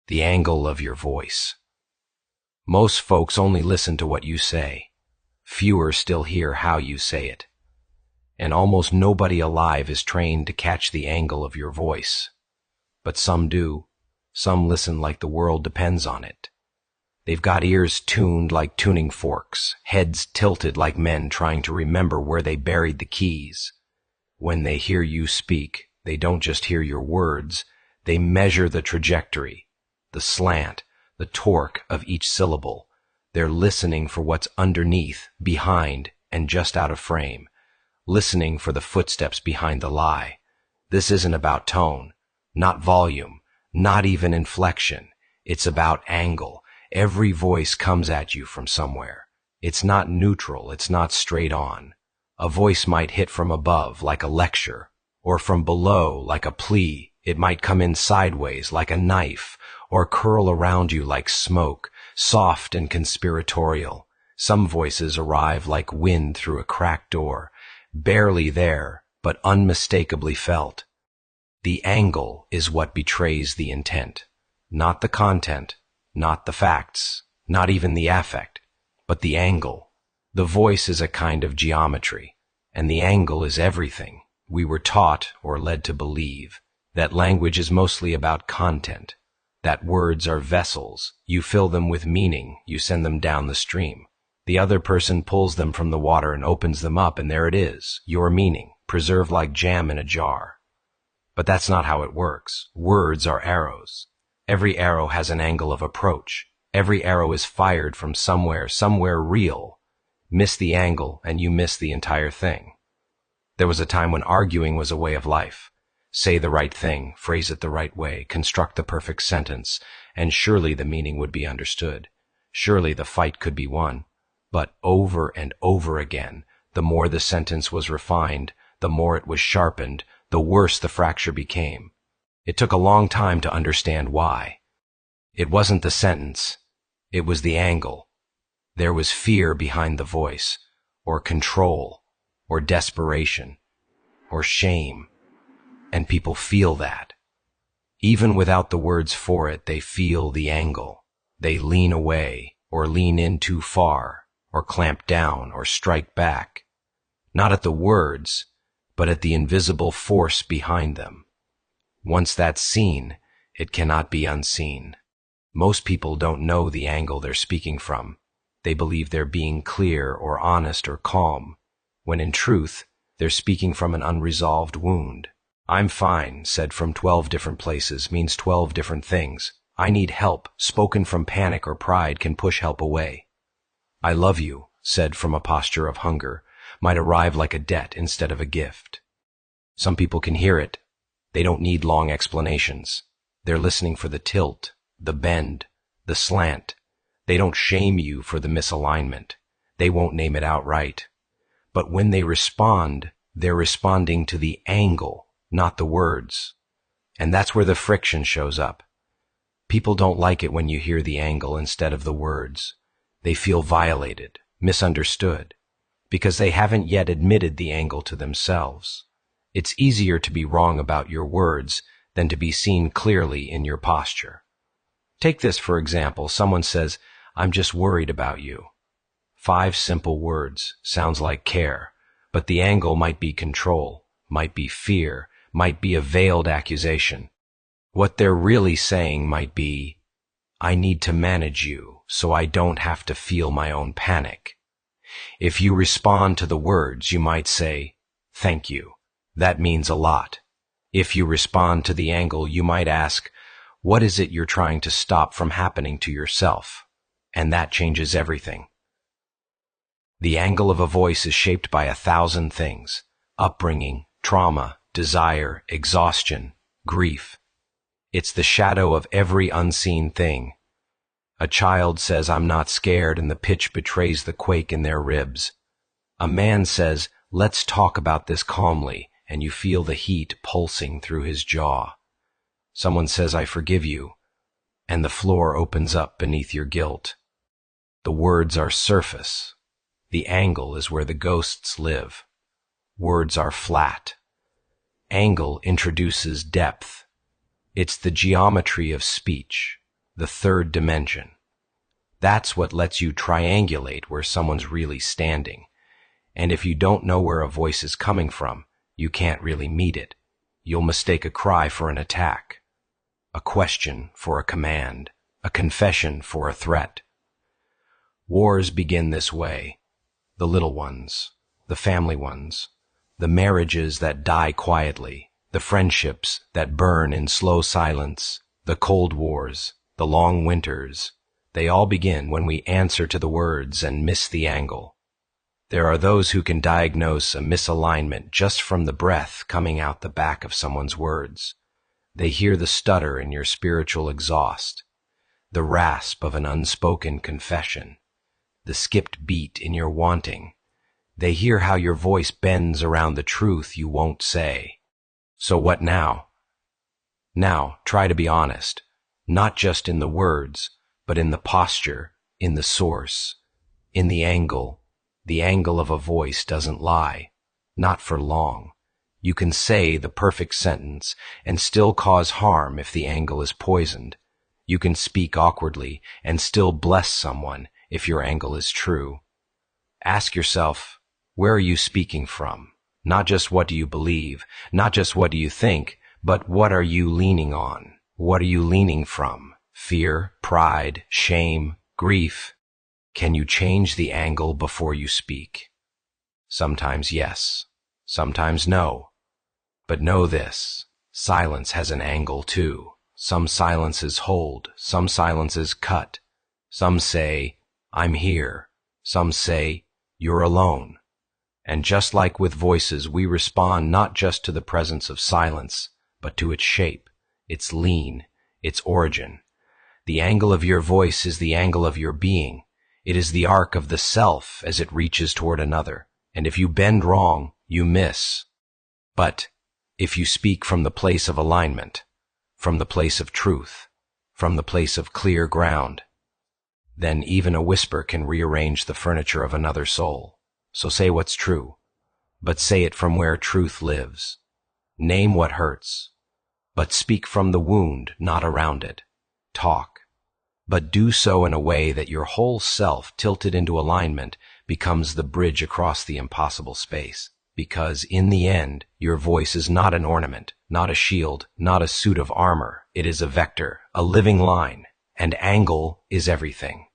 The angle of your voice. Most folks only listen to what you say. Fewer still hear how you say it. And almost nobody alive is trained to catch the angle of your voice. But some do. Some listen like the world depends on it. They've got ears tuned like tuning forks, heads tilted like men trying to remember where they buried the keys. When they hear you speak, they don't just hear your words, they measure the trajectory, the slant, the torque of each syllable. They're listening for what's underneath, behind, and just out of frame. Listening for the footsteps behind the lie. This isn't about tone, not volume, not even inflection. It's about angle. Every voice comes at you from somewhere. It's not neutral, it's not straight on. A voice might hit from above, like a lecture, or from below, like a plea. It might come in sideways, like a knife, or curl around you like smoke, soft and conspiratorial. Some voices arrive like wind through a cracked door, barely there, but unmistakably felt. The angle is what betrays the intent, not the content, not the facts, not even the affect, but the angle. The voice is a kind of geometry, and the angle is everything. We were taught, or led to believe, that language is mostly about content, that words are vessels. You fill them with meaning, you send them down the stream. The other person pulls them from the water and opens them up, and there it is, your meaning, preserved like jam in a jar. But that's not how it works. Words are arrows. Every arrow has an angle of approach. Every arrow is fired from somewhere real. Miss the angle, and you miss the entire thing. There was a time when arguing was a way of life. Say the right thing, phrase it the right way, construct the perfect sentence, and surely the meaning would be understood. Surely the fight could be won. But over and over again, the more the sentence was refined, the more it was sharpened, the worse the fracture became. It took a long time to understand why. It wasn't the sentence, it was the angle. There was fear behind the voice, or control, or desperation, or shame. And people feel that. Even without the words for it, they feel the angle. They lean away, or lean in too far, or clamp down, or strike back. Not at the words, but at the invisible force behind them. Once that's seen, it cannot be unseen. Most people don't know the angle they're speaking from. They believe they're being clear or honest or calm, when in truth, they're speaking from an unresolved wound. I'm fine, said from 12 different places, means 12 different things. I need help, spoken from panic or pride, can push help away. I love you, said from a posture of hunger, might arrive like a debt instead of a gift. Some people can hear it. They don't need long explanations. They're listening for the tilt, the bend, the slant. They don't shame you for the misalignment. They won't name it outright. But when they respond, they're responding to the angle, not the words. And that's where the friction shows up. People don't like it when you hear the angle instead of the words. They feel violated, misunderstood, because they haven't yet admitted the angle to themselves. It's easier to be wrong about your words than to be seen clearly in your posture. Take this for example. Someone says, I'm just worried about you. 5 simple words, sounds like care, but the angle might be control, might be fear, might be a veiled accusation. What they're really saying might be, I need to manage you so I don't have to feel my own panic. If you respond to the words, you might say, thank you. That means a lot. If you respond to the angle, you might ask, what is it you're trying to stop from happening to yourself? And that changes everything. The angle of a voice is shaped by 1,000 things: upbringing, trauma, desire, exhaustion, grief. It's the shadow of every unseen thing. A child says, I'm not scared, and the pitch betrays the quake in their ribs. A man says, let's talk about this calmly, and you feel the heat pulsing through his jaw. Someone says, I forgive you, and the floor opens up beneath your guilt. The words are surface. The angle is where the ghosts live. Words are flat. Angle introduces depth. It's the geometry of speech. the third dimension. That's what lets you triangulate where someone's really standing. And if you don't know where a voice is coming from, you can't really meet it. You'll mistake a cry for an attack, a question for a command, a confession for a threat. Wars begin this way. The little ones, the family ones, the marriages that die quietly, the friendships that burn in slow silence, the cold wars, the long winters, they all begin when we answer to the words and miss the angle. There are those who can diagnose a misalignment just from the breath coming out the back of someone's words. They hear the stutter in your spiritual exhaust, the rasp of an unspoken confession, the skipped beat in your wanting. They hear how your voice bends around the truth you won't say. So what now? Now, try to be honest, not just in the words, but in the posture, in the source, in the angle. The angle of a voice doesn't lie, not for long. You can say the perfect sentence and still cause harm if the angle is poisoned. You can speak awkwardly and still bless someone if your angle is true. Ask yourself, where are you speaking from? Not just what do you believe, not just what do you think, but what are you leaning on? What are you leaning from? Fear, pride, shame, grief? Can you change the angle before you speak? Sometimes yes, sometimes no. But know this, silence has an angle too. Some silences hold, some silences cut. Some say, I'm here. Some say, you're alone. And just like with voices, we respond not just to the presence of silence, but to its shape, its lean, its origin. The angle of your voice is the angle of your being. It is the arc of the self as it reaches toward another. And if you bend wrong, you miss. But if you speak from the place of alignment, from the place of truth, from the place of clear ground, then even a whisper can rearrange the furniture of another soul. So say what's true, but say it from where truth lives. Name what hurts, but speak from the wound, not around it. Talk, but do so in a way that your whole self, tilted into alignment, becomes the bridge across the impossible space. Because in the end, your voice is not an ornament, not a shield, not a suit of armor. It is a vector, a living line, and angle is everything.